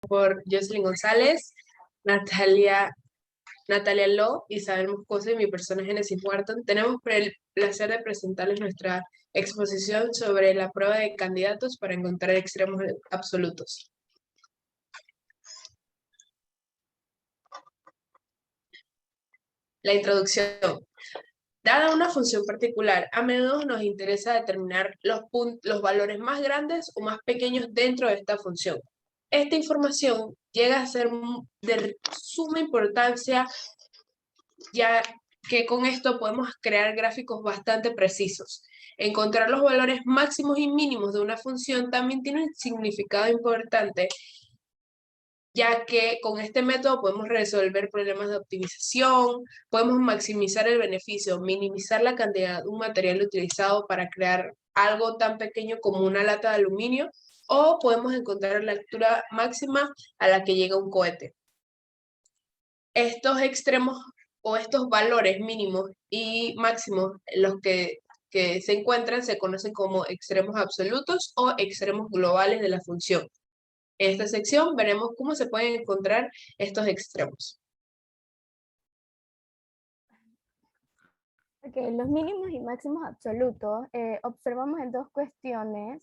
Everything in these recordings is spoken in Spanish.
por Jocelyn González, Natalia Lo, Isabel Moscoso y mi persona Genesis Wharton. Tenemos el placer de presentarles nuestra exposición sobre la prueba de candidatos para encontrar extremos absolutos. La introducción. Dada una función particular, a menudo nos interesa determinar los valores más grandes o más pequeños dentro de esta función. Esta información llega a ser de suma importancia, ya que con esto podemos crear gráficos bastante precisos. Encontrar los valores máximos y mínimos de una función también tiene un significado importante, ya que con este método podemos resolver problemas de optimización, podemos maximizar el beneficio, minimizar la cantidad de un material utilizado para crear algo tan pequeño como una lata de aluminio, o podemos encontrar la altura máxima a la que llega un cohete. Estos extremos o estos valores mínimos y máximos, los que se encuentran, se conocen como extremos absolutos o extremos globales de la función. En esta sección veremos cómo se pueden encontrar estos extremos. Okay, los mínimos y máximos absolutos observamos en dos cuestiones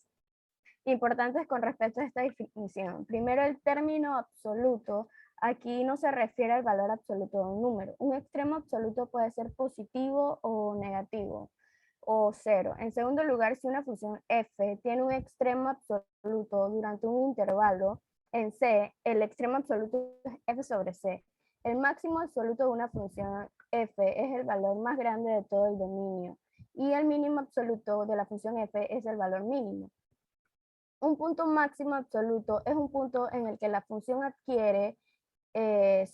importantes con respecto a esta definición. Primero, el término absoluto. Aquí no se refiere al valor absoluto de un número. Un extremo absoluto puede ser positivo o negativo, o cero. En segundo lugar, si una función f tiene un extremo absoluto durante un intervalo en C, el extremo absoluto es f sobre C. El máximo absoluto de una función f es el valor más grande de todo el dominio, y el mínimo absoluto de la función f es el valor mínimo. Un punto máximo absoluto es un punto en el que la función adquiere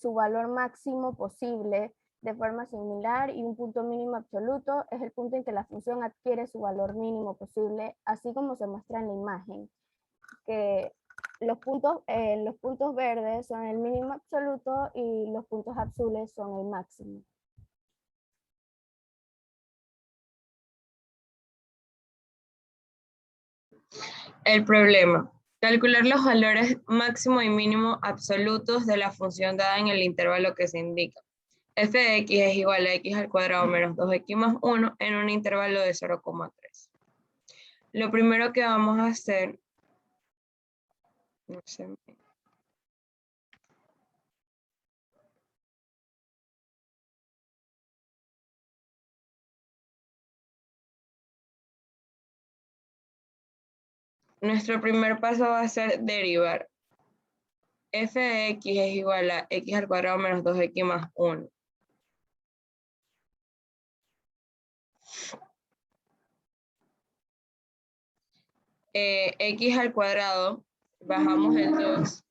su valor máximo posible de forma similar, y un punto mínimo absoluto es el punto en que la función adquiere su valor mínimo posible, así como se muestra en la imagen, que los puntos verdes son el mínimo absoluto y los puntos azules son el máximo. El problema. Calcular los valores máximo y mínimo absolutos de la función dada en el intervalo que se indica. F de x es igual a x al cuadrado menos 2x más 1 en un intervalo de 0,3. Lo primero que vamos a hacer... Nuestro primer paso va a ser derivar. F de x es igual a x al cuadrado menos 2x más 1. X al cuadrado, bajamos el 2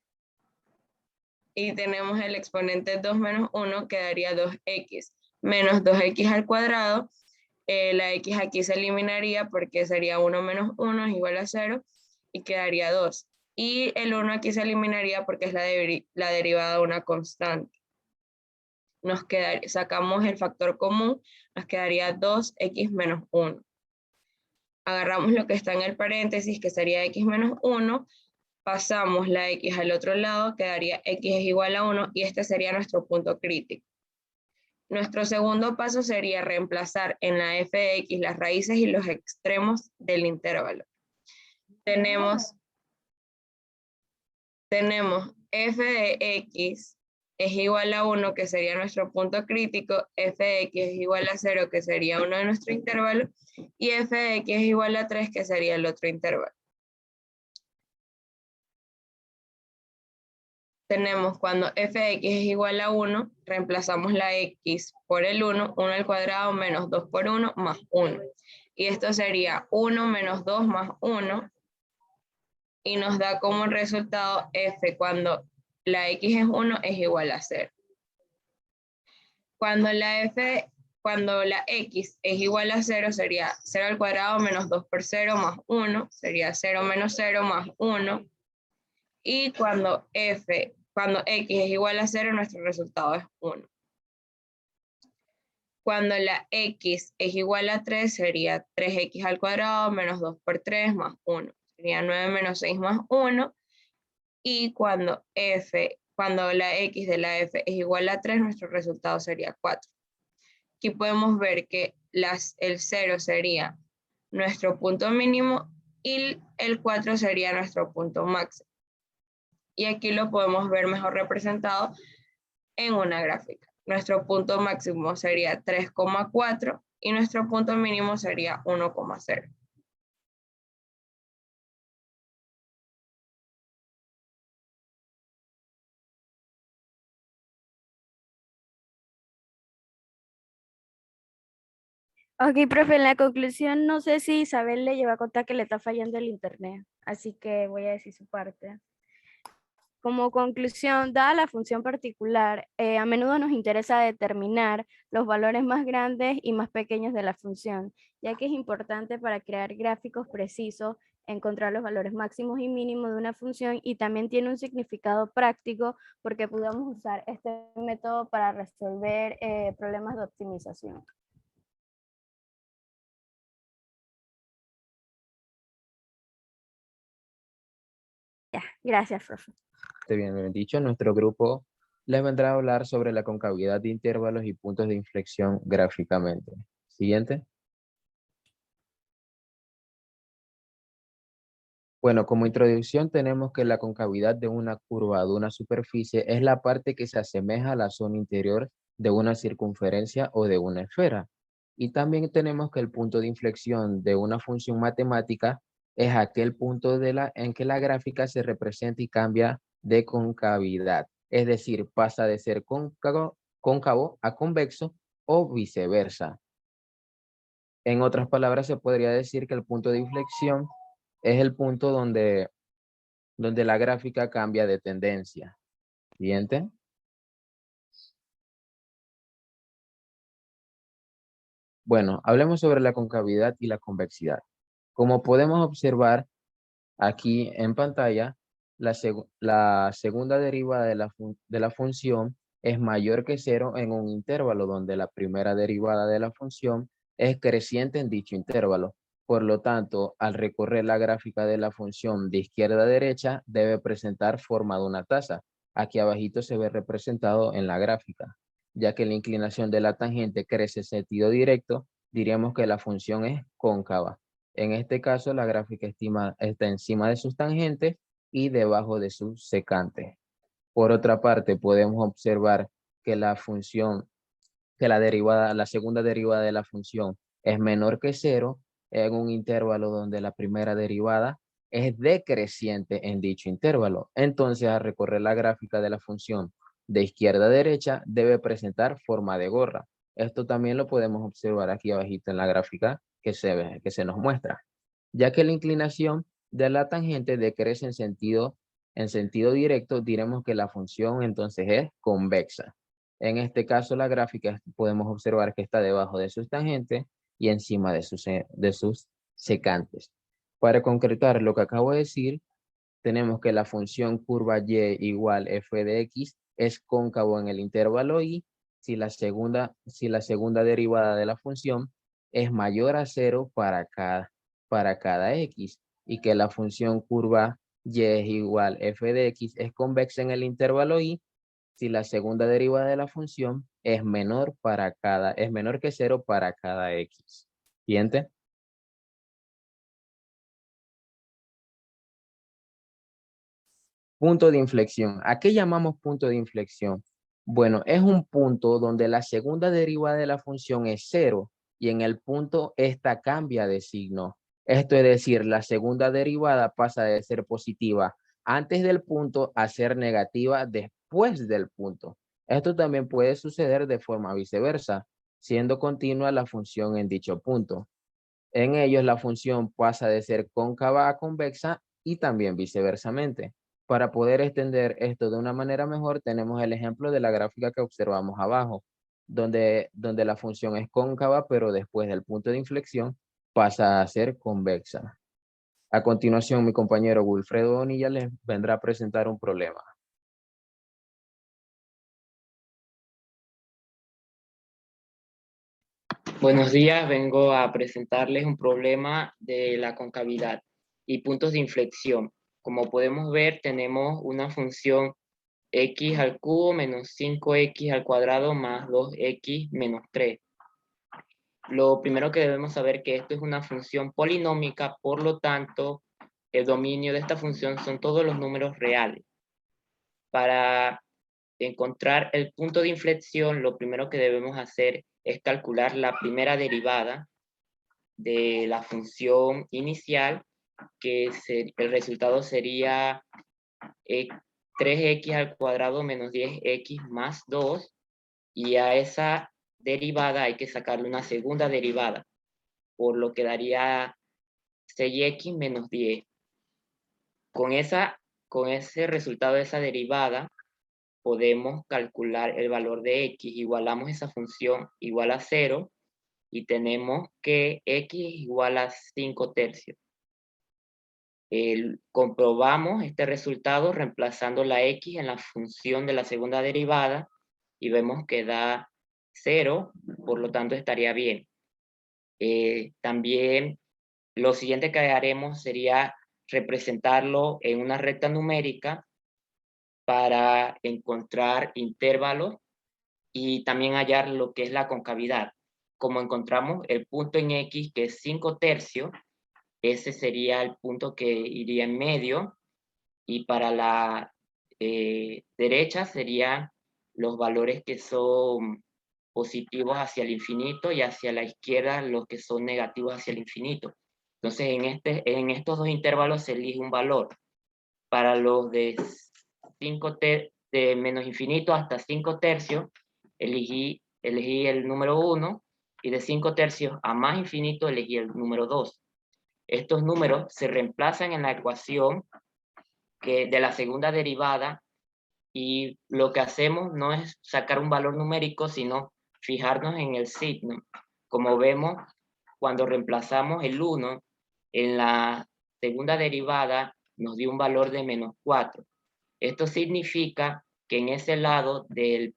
y tenemos el exponente 2 menos 1, quedaría 2x menos 2x al cuadrado. La x aquí se eliminaría porque sería 1 menos 1 es igual a 0 y quedaría 2. Y el 1 aquí se eliminaría porque es la derivada de una constante. Sacamos el factor común, nos quedaría 2x menos 1. Agarramos lo que está en el paréntesis, que sería x menos 1, pasamos la x al otro lado, quedaría x es igual a 1 y este sería nuestro punto crítico. Nuestro segundo paso sería reemplazar en la f de x las raíces y los extremos del intervalo. Tenemos f de x es igual a 1, que sería nuestro punto crítico, f de x es igual a 0, que sería uno de nuestro intervalo, y f de x es igual a 3, que sería el otro intervalo. Tenemos cuando f de x es igual a 1, reemplazamos la x por el 1, 1 al cuadrado menos 2 por 1 más 1. Y esto sería 1 menos 2 más 1, y nos da como resultado f cuando la x es 1 es igual a 0. Cuando la x es igual a 0 sería 0 al cuadrado menos 2 por 0 más 1, sería 0 menos 0 más 1. Y cuando x es igual a 0, nuestro resultado es 1. Cuando la x es igual a 3, sería 3x al cuadrado menos 2 por 3 más 1. Sería 9 menos 6 más 1. y cuando la x de la f es igual a 3, nuestro resultado sería 4. Aquí podemos ver que el 0 sería nuestro punto mínimo y el 4 sería nuestro punto máximo. Y aquí lo podemos ver mejor representado en una gráfica. Nuestro punto máximo sería 3,4 y nuestro punto mínimo sería 1,0. Ok, profe, en la conclusión no sé si Isabel le lleva a contar que le está fallando el internet, así que voy a decir su parte. Como conclusión, dada la función particular, a menudo nos interesa determinar los valores más grandes y más pequeños de la función, ya que es importante para crear gráficos precisos, encontrar los valores máximos y mínimos de una función y también tiene un significado práctico porque podemos usar este método para resolver problemas de optimización. Ya, gracias, profe. Bien dicho, nuestro grupo les vendrá a hablar sobre la concavidad de intervalos y puntos de inflexión gráficamente. Siguiente. Bueno, como introducción tenemos que la concavidad de una curva de una superficie es la parte que se asemeja a la zona interior de una circunferencia o de una esfera. Y también tenemos que el punto de inflexión de una función matemática es aquel punto en que la gráfica se representa y cambia de concavidad. Es decir, pasa de ser cóncavo a convexo o viceversa. En otras palabras, se podría decir que el punto de inflexión es el punto donde la gráfica cambia de tendencia. Siguiente. Bueno, hablemos sobre la concavidad y la convexidad. Como podemos observar aquí en pantalla, la segunda derivada de la función es mayor que 0 en un intervalo donde la primera derivada de la función es creciente en dicho intervalo. Por lo tanto, al recorrer la gráfica de la función de izquierda a derecha, debe presentar forma de una taza. Aquí abajito se ve representado en la gráfica. Ya que la inclinación de la tangente crece en sentido directo, diríamos que la función es cóncava. En este caso, la gráfica está encima de sus tangentes y debajo de sus secantes. Por otra parte, podemos observar que la segunda derivada de la función es menor que 0 en un intervalo donde la primera derivada es decreciente en dicho intervalo. Entonces, al recorrer la gráfica de la función de izquierda a derecha, debe presentar forma de gorra. Esto también lo podemos observar aquí abajito en la gráfica que se nos muestra. Ya que la inclinación de la tangente decrece en sentido directo, diremos que la función entonces es convexa. En este caso, la gráfica podemos observar que está debajo de sus tangentes y encima de sus secantes. Para concretar lo que acabo de decir, tenemos que la función curva y igual f de x es cóncavo en el intervalo y si la segunda derivada de la función es mayor a 0 para cada x y que la función curva y es igual f de x es convexa en el intervalo y si la segunda derivada de la función es menor que 0 para cada x. Siguiente. Punto de inflexión. ¿A qué llamamos punto de inflexión? Bueno, es un punto donde la segunda derivada de la función es 0 y en el punto esta cambia de signo. Esto es decir, la segunda derivada pasa de ser positiva antes del punto a ser negativa después del punto. Esto también puede suceder de forma viceversa, siendo continua la función en dicho punto. En ellos la función pasa de ser cóncava a convexa y también viceversamente. Para poder extender esto de una manera mejor, tenemos el ejemplo de la gráfica que observamos abajo, donde la función es cóncava, pero después del punto de inflexión pasa a ser convexa. A continuación, mi compañero Wilfredo Bonilla les vendrá a presentar un problema. Buenos días, vengo a presentarles un problema de la concavidad y puntos de inflexión. como podemos ver, tenemos una función x al cubo menos 5x al cuadrado más 2x menos 3. Lo primero que debemos saber es que esto es una función polinómica, por lo tanto, el dominio de esta función son todos los números reales. Para encontrar el punto de inflexión, lo primero que debemos hacer es calcular la primera derivada de la función inicial, que el resultado sería 3x al cuadrado menos 10x más 2, y a esa derivada hay que sacarle una segunda derivada, por lo que daría 6x menos 10. Con ese resultado de esa derivada, podemos calcular el valor de x. Igualamos esa función igual a 0 y tenemos que x igual a 5 tercios. Comprobamos este resultado reemplazando la x en la función de la segunda derivada y vemos que da 0, por lo tanto estaría bien. También lo siguiente que haremos sería representarlo en una recta numérica para encontrar intervalos y también hallar lo que es la concavidad. Como encontramos el punto en x, que es 5 tercios, ese sería el punto que iría en medio, y para la derecha serían los valores que son positivos hacia el infinito y hacia la izquierda los que son negativos hacia el infinito. Entonces en estos dos intervalos se elige un valor. Para los de menos infinito hasta 5 tercios, elegí el número 1, y de 5 tercios a más infinito elegí el número 2. Estos números se reemplazan en la ecuación de la segunda derivada, y lo que hacemos no es sacar un valor numérico, sino fijarnos en el signo. Como vemos, cuando reemplazamos el 1 en la segunda derivada, nos dio un valor de menos 4. Esto significa que en ese lado de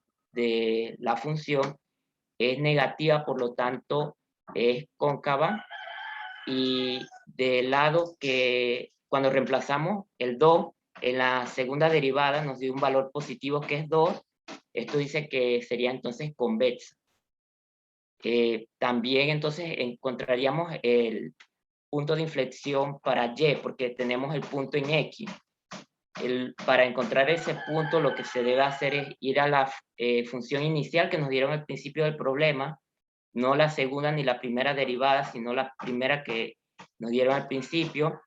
la función es negativa, por lo tanto es cóncava, y del lado que cuando reemplazamos el 2 en la segunda derivada nos dio un valor positivo que es 2, esto dice que sería entonces convexa. También entonces encontraríamos el punto de inflexión para y, porque tenemos el punto en x. Para encontrar ese punto lo que se debe hacer es ir a la función inicial que nos dieron al principio del problema, no la segunda ni la primera derivada, sino la primera que nos dieron al principio,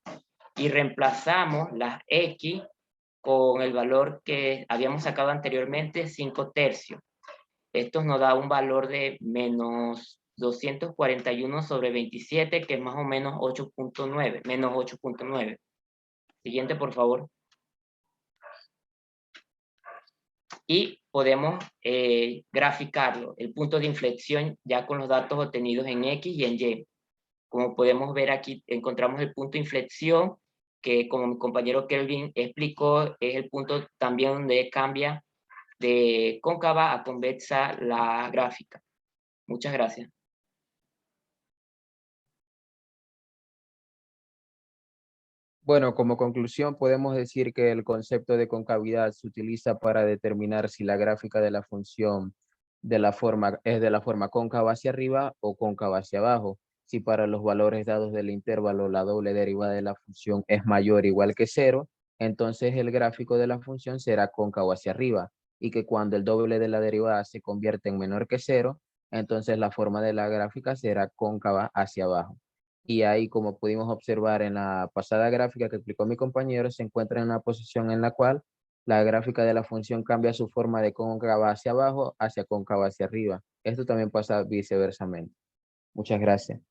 y reemplazamos las x con el valor que habíamos sacado anteriormente, 5 tercios. Esto nos da un valor de menos 241 sobre 27, que es más o menos 8.9, menos 8.9. Siguiente, por favor. Y podemos graficarlo, el punto de inflexión, ya con los datos obtenidos en X y en Y. Como podemos ver aquí, encontramos el punto de inflexión, que como mi compañero Kelvin explicó, es el punto también donde cambia de cóncava a convexa la gráfica. Muchas gracias. Bueno, como conclusión podemos decir que el concepto de concavidad se utiliza para determinar si la gráfica de la función es de la forma cóncava hacia arriba o cóncava hacia abajo. Si para los valores dados del intervalo la doble derivada de la función es mayor o igual que 0, entonces el gráfico de la función será cóncavo hacia arriba, y que cuando el doble de la derivada se convierte en menor que 0, entonces la forma de la gráfica será cóncava hacia abajo. Y ahí, como pudimos observar en la pasada gráfica que explicó mi compañero, se encuentra en una posición en la cual la gráfica de la función cambia su forma de cóncava hacia abajo hacia cóncava hacia arriba. Esto también pasa viceversamente. Muchas gracias.